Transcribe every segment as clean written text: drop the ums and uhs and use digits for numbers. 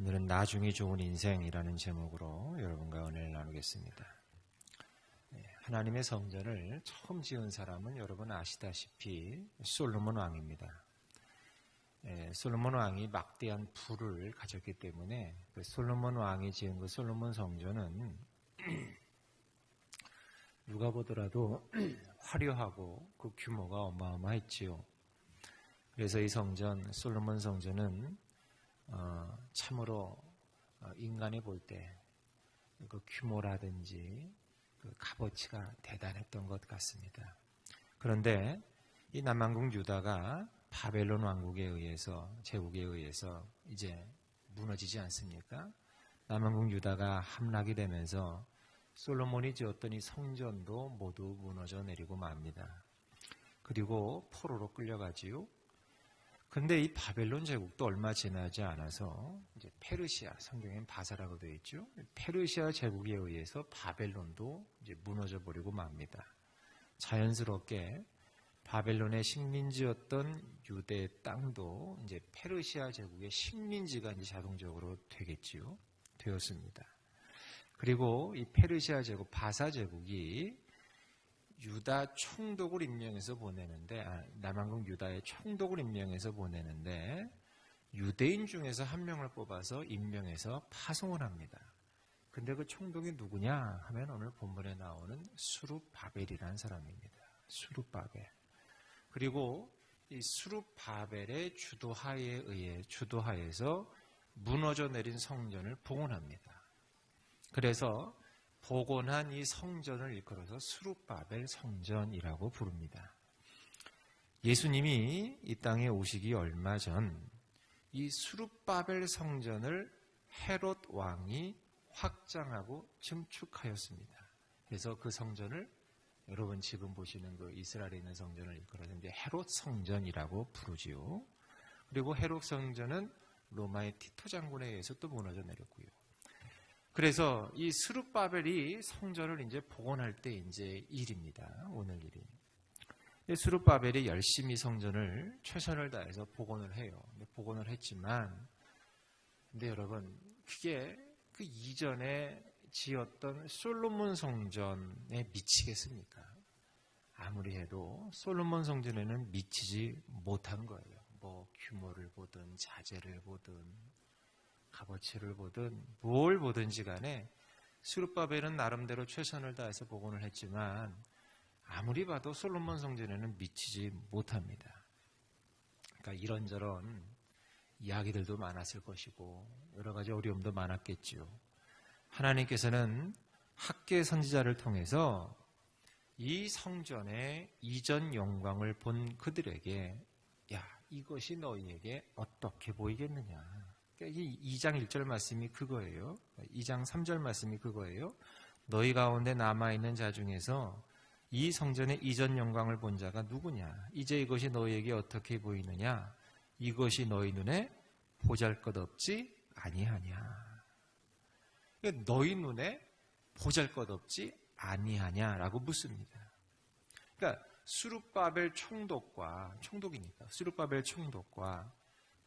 오늘은 나중에 좋은 인생이라는 제목으로 여러분과 은혜를 나누겠습니다. 하나님의 성전을 처음 지은 사람은 여러분 아시다시피 솔로몬 왕입니다. 솔로몬 왕이 막대한 부를 가졌기 때문에 그 솔로몬 왕이 지은 그 솔로몬 성전은 누가 보더라도 화려하고 그 규모가 어마어마했지요. 그래서 이 성전, 솔로몬 성전은 참으로 인간이 볼 때 그 규모라든지 그 값어치가 대단했던 것 같습니다. 그런데 이 남왕국 유다가 바벨론 왕국에 의해서, 제국에 의해서 이제 무너지지 않습니까? 남왕국 유다가 함락이 되면서 솔로몬이 지었던 이 성전도 모두 무너져 내리고 맙니다. 그리고 포로로 끌려가지요. 근데 이 바벨론 제국도 얼마 지나지 않아서 이제 페르시아, 성경엔 바사라고 되어 있죠. 페르시아 제국에 의해서 바벨론도 이제 무너져 버리고 맙니다. 자연스럽게 바벨론의 식민지였던 유대 땅도 이제 페르시아 제국의 식민지가 이제 자동적으로 되었습니다. 그리고 이 페르시아 제국, 바사 제국이 유다 총독을 임명해서 보내는데, 남왕국 유다의 총독을 임명해서 보내는데, 유대인 중에서 한 명을 뽑아서 임명해서 파송을 합니다. 근데 그 총독이 누구냐 하면 오늘 본문에 나오는 수룹바벨이라는 사람입니다. 수룹바벨. 그리고 이 수룹바벨의 주도하에서 무너져 내린 성전을 복원합니다. 그래서 복원한 이 성전을 일컬어서 수룹바벨 성전이라고 부릅니다. 예수님이 이 땅에 오시기 얼마 전 이 수룹바벨 성전을 헤롯 왕이 확장하고 증축하였습니다. 그래서 그 성전을 여러분 지금 보시는 그 이스라엘에 있는 성전을 일컬어서 이제 헤롯 성전이라고 부르지요. 그리고 헤롯 성전은 로마의 티토 장군에 의해서 또 무너져 내렸고요. 그래서 이 스룹바벨이 성전을 이제 복원할 때 이제 일입니다. 오늘 일이. 스룹바벨이 열심히 성전을 최선을 다해서 복원을 해요. 복원을 했지만, 근데 여러분, 그게 그 이전에 지었던 솔로몬 성전에 미치겠습니까? 아무리 해도 솔로몬 성전에는 미치지 못한 거예요. 뭐 규모를 보든 자재를 보든 값어치를 보든 뭘 보든지 간에 스룹바벨은 나름대로 최선을 다해서 복원을 했지만 아무리 봐도 솔로몬 성전에는 미치지 못합니다. 그러니까 이런저런 이야기들도 많았을 것이고 여러 가지 어려움도 많았겠지요. 하나님께서는 학개 선지자를 통해서 이 성전의 이전 영광을 본 그들에게 야, 이것이 너희에게 어떻게 보이겠느냐. 이 2장 1절 말씀이 그거예요. 2장 3절 말씀이 그거예요. 너희 가운데 남아있는 자 중에서 이 성전의 이전 영광을 본 자가 누구냐? 이제 이것이 너희에게 어떻게 보이느냐? 이것이 너희 눈에 보잘것없지 아니하냐? 너희 눈에 보잘것없지 아니하냐라고 묻습니다. 그러니까 수룹바벨 총독이니까 수룹바벨 총독과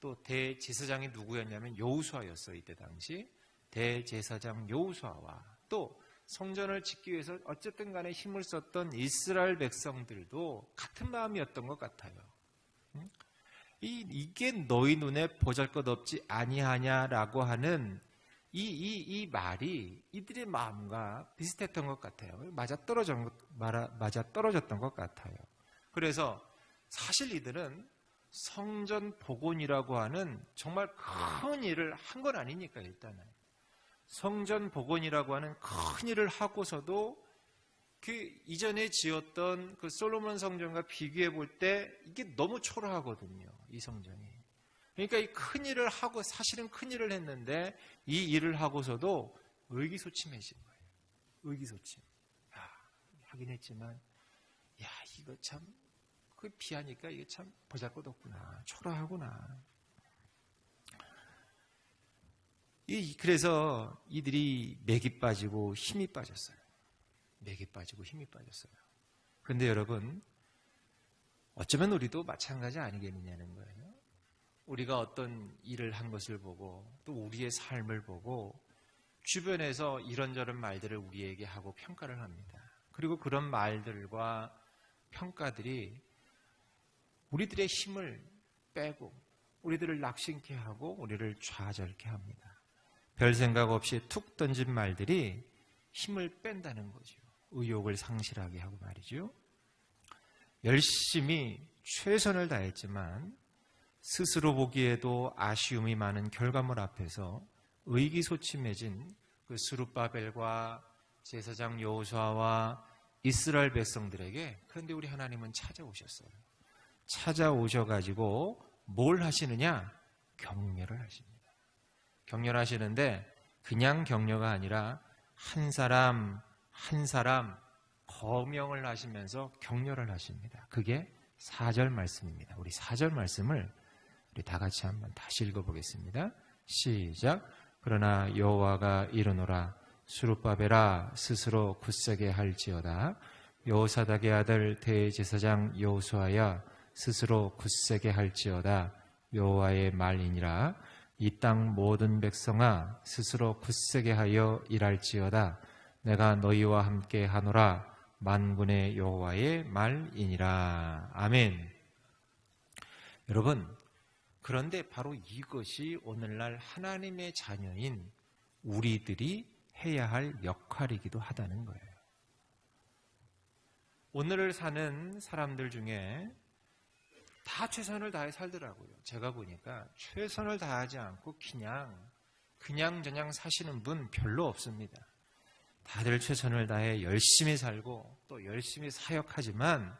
또 대제사장이 누구였냐면 여호수아였어요. 이때 당시 대제사장 여호수아와 또 성전을 짓기 위해서 어쨌든 간에 힘을 썼던 이스라엘 백성들도 같은 마음이었던 것 같아요. 이게 너희 눈에 보잘것없지 아니하냐라고 하는 이 말이 이들의 마음과 비슷했던 것 같아요. 맞아떨어졌던 것 같아요. 그래서 사실 이들은 성전 복원이라고 하는 정말 큰 일을 한 건 아니니까 일단은. 성전 복원이라고 하는 큰 일을 하고서도 그 이전에 지었던 그 솔로몬 성전과 비교해 볼 때 이게 너무 초라하거든요. 이 성전이. 그러니까 이 큰 일을 하고 사실은 큰 일을 했는데 이 일을 하고서도 의기소침해진 거예요. 의기소침. 하긴 했지만 이거 참 그 비하니까 이게 참 보잘것없구나. 초라하구나. 그래서 이들이 맥이 빠지고 힘이 빠졌어요. 맥이 빠지고 힘이 빠졌어요. 그런데 여러분, 어쩌면 우리도 마찬가지 아니겠느냐는 거예요. 우리가 어떤 일을 한 것을 보고 또 우리의 삶을 보고 주변에서 이런저런 말들을 우리에게 하고 평가를 합니다. 그리고 그런 말들과 평가들이 우리들의 힘을 빼고 우리들을 낙심케 하고 우리를 좌절케 합니다. 별 생각 없이 툭 던진 말들이 힘을 뺀다는 거죠. 의욕을 상실하게 하고 말이죠. 열심히 최선을 다했지만 스스로 보기에도 아쉬움이 많은 결과물 앞에서 의기소침해진 그 스룹바벨과 제사장 여호수아와 이스라엘 백성들에게 그런데 우리 하나님은 찾아오셨어요. 찾아오셔가지고 뭘 하시느냐? 격려를 하십니다. 격려하시는데 그냥 격려가 아니라 한 사람 한 사람 거명을 하시면서 격려를 하십니다. 그게 4절 말씀입니다. 우리 4절 말씀을 우리 다 같이 한번 다시 읽어보겠습니다. 시작. 그러나 여호와가 이르노라 스룹바벨아 스스로 굳세게 할지어다. 여호사닥의 아들 대제사장 여호수아야 스스로 굳세게 할지어다. 여호와의 말이니라. 이 땅 모든 백성아 스스로 굳세게 하여 일할지어다. 내가 너희와 함께 하노라. 만군의 여호와의 말이니라. 아멘. 여러분, 그런데 바로 이것이 오늘날 하나님의 자녀인 우리들이 해야 할 역할이기도 하다는 거예요. 오늘을 사는 사람들 중에 다 최선을 다해 살더라고요. 제가 보니까 최선을 다하지 않고 그냥 사시는 분 별로 없습니다. 다들 최선을 다해 열심히 살고 또 열심히 사역하지만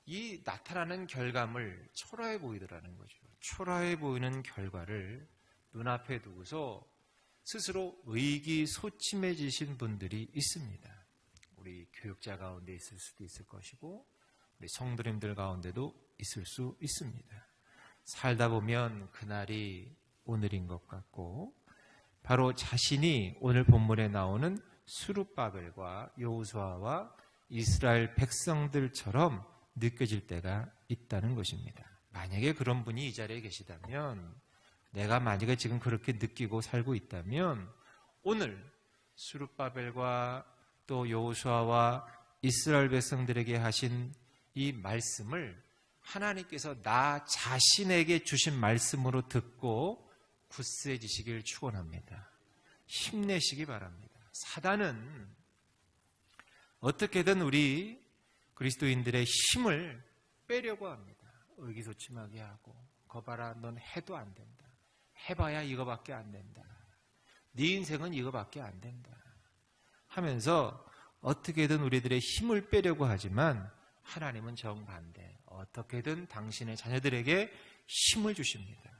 이 나타나는 결과물 초라해 보이더라는 거죠. 초라해 보이는 결과를 눈앞에 두고서 스스로 의기소침해지신 분들이 있습니다. 우리 교육자 가운데 있을 수도 있을 것이고 우리 성도님들 가운데도 있을 수 있습니다. 살다 보면 그날이 오늘인 것 같고 바로 자신이 오늘 본문에 나오는 스룹바벨과 여호수아와 이스라엘 백성들처럼 느껴질 때가 있다는 것입니다. 만약에 그런 분이 이 자리에 계시다면 내가 만약에 지금 그렇게 느끼고 살고 있다면 오늘 스룹바벨과 또 여호수아와 이스라엘 백성들에게 하신 이 말씀을 하나님께서 나 자신에게 주신 말씀으로 듣고 굳세지시길 축원합니다. 힘내시기 바랍니다. 사단은 어떻게든 우리 그리스도인들의 힘을 빼려고 합니다. 의기소침하게 하고 거봐라 넌 해도 안 된다. 해봐야 이거밖에 안 된다. 네 인생은 이거밖에 안 된다. 하면서 어떻게든 우리들의 힘을 빼려고 하지만 하나님은 정반대. 어떻게든 당신의 자녀들에게 힘을 주십니다.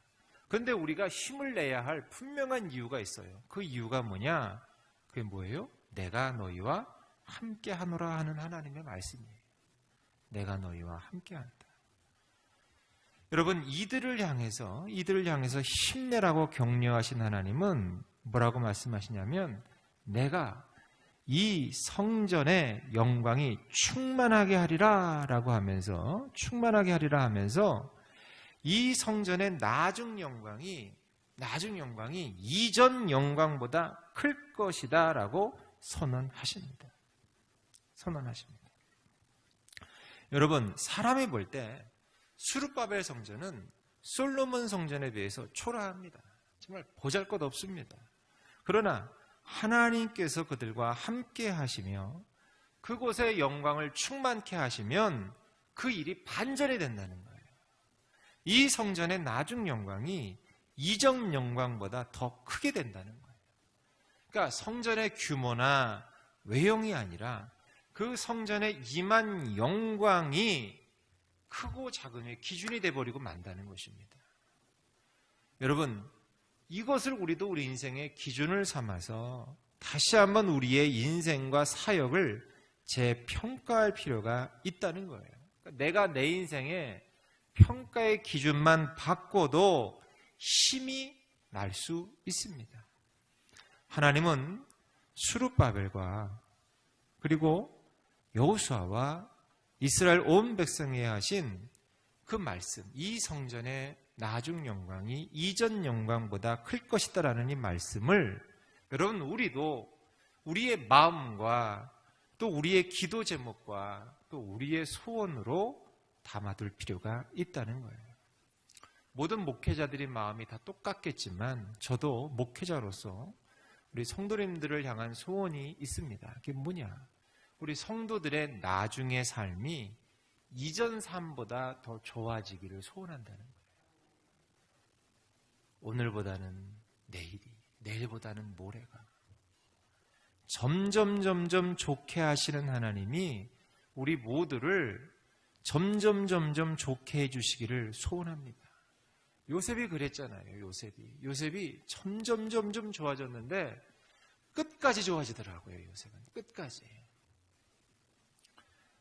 그런데 우리가 힘을 내야 할 분명한 이유가 있어요. 그 이유가 뭐냐? 그게 뭐예요? 내가 너희와 함께 하노라 하는 하나님의 말씀이에요. 내가 너희와 함께 한다. 여러분, 이들을 향해서 힘내라고 격려하신 하나님은 뭐라고 말씀하시냐면 내가 이 성전의 영광이 충만하게 하리라 라고 하면서 이 성전의 나중 영광이 이전 영광보다 클 것이다 라고 선언하십니다. 여러분, 사람이 볼 때 스룹바벨 성전은 솔로몬 성전에 비해서 초라합니다. 정말 보잘것없습니다. 그러나 하나님께서 그들과 함께 하시며 그곳의 영광을 충만케 하시면 그 일이 반전이 된다는 거예요. 이 성전의 나중 영광이 이전 영광보다 더 크게 된다는 거예요. 그러니까 성전의 규모나 외형이 아니라 그 성전에 임한 영광이 크고 작음의 기준이 돼버리고 만다는 것입니다. 여러분, 이것을 우리도 우리 인생의 기준을 삼아서 다시 한번 우리의 인생과 사역을 재평가할 필요가 있다는 거예요. 그러니까 내가 내 인생에 평가의 기준만 바꿔도 힘이 날 수 있습니다. 하나님은 스룹바벨과 그리고 여호수아와 이스라엘 온 백성에게 하신 그 말씀, 이 성전의 나중 영광이 이전 영광보다 클 것이다라는 이 말씀을 여러분 우리도 우리의 마음과 또 우리의 기도 제목과 또 우리의 소원으로 담아둘 필요가 있다는 거예요. 모든 목회자들의 마음이 다 똑같겠지만 저도 목회자로서 우리 성도님들을 향한 소원이 있습니다. 그게 뭐냐? 우리 성도들의 나중의 삶이 이전 삶보다 더 좋아지기를 소원한다는 거예요. 오늘보다는 내일이, 내일보다는 모레가. 점점 좋게 하시는 하나님이 우리 모두를 점점 좋게 해주시기를 소원합니다. 요셉이 그랬잖아요. 요셉이 점점 좋아졌는데 끝까지 좋아지더라고요. 요셉은 끝까지.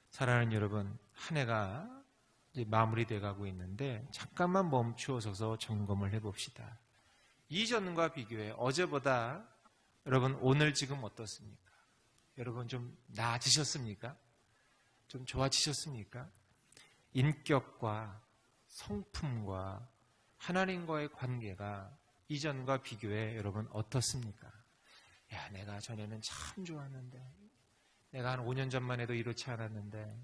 사랑하는 여러분, 한 해가 이제 마무리돼 가고 있는데 잠깐만 멈추어 서서 점검을 해봅시다. 이전과 비교해 어제보다 여러분 오늘 지금 어떻습니까? 여러분 좀 나아지셨습니까? 좀 좋아지셨습니까? 인격과 성품과 하나님과의 관계가 이전과 비교해 여러분 어떻습니까? 야, 내가 전에는 참 좋았는데, 내가 한 5년 전만 해도 이렇지 않았는데,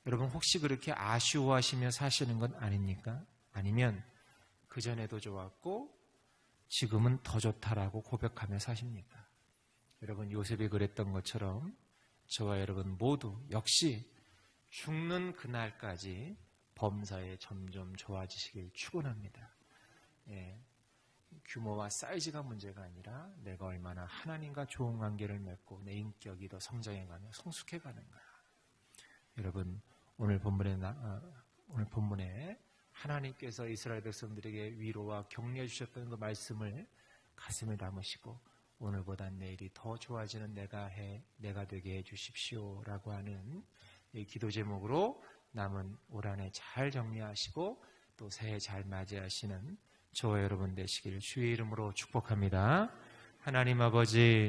여러분 혹시 그렇게 아쉬워하시며 사시는 건 아닙니까? 아니면 그전에도 좋았고 지금은 더 좋다라고 고백하며 사십니까? 여러분 요셉이 그랬던 것처럼 저와 여러분 모두 역시 죽는 그날까지 범사에 점점 좋아지시길 축원합니다. 예, 규모와 사이즈가 문제가 아니라 내가 얼마나 하나님과 좋은 관계를 맺고 내 인격이 더 성장해가며 성숙해가는가. 여러분 오늘 본문에 하나님께서 이스라엘 백성들에게 위로와 격려해 주셨던 그 말씀을 가슴에 담으시고 오늘보다 내일이 더 좋아지는 내가 되게 해 주십시오라고 하는 이 기도 제목으로 남은 올 한 해 잘 정리하시고 또 새해 잘 맞이하시는 저와 여러분 되시기를 주의 이름으로 축복합니다. 하나님 아버지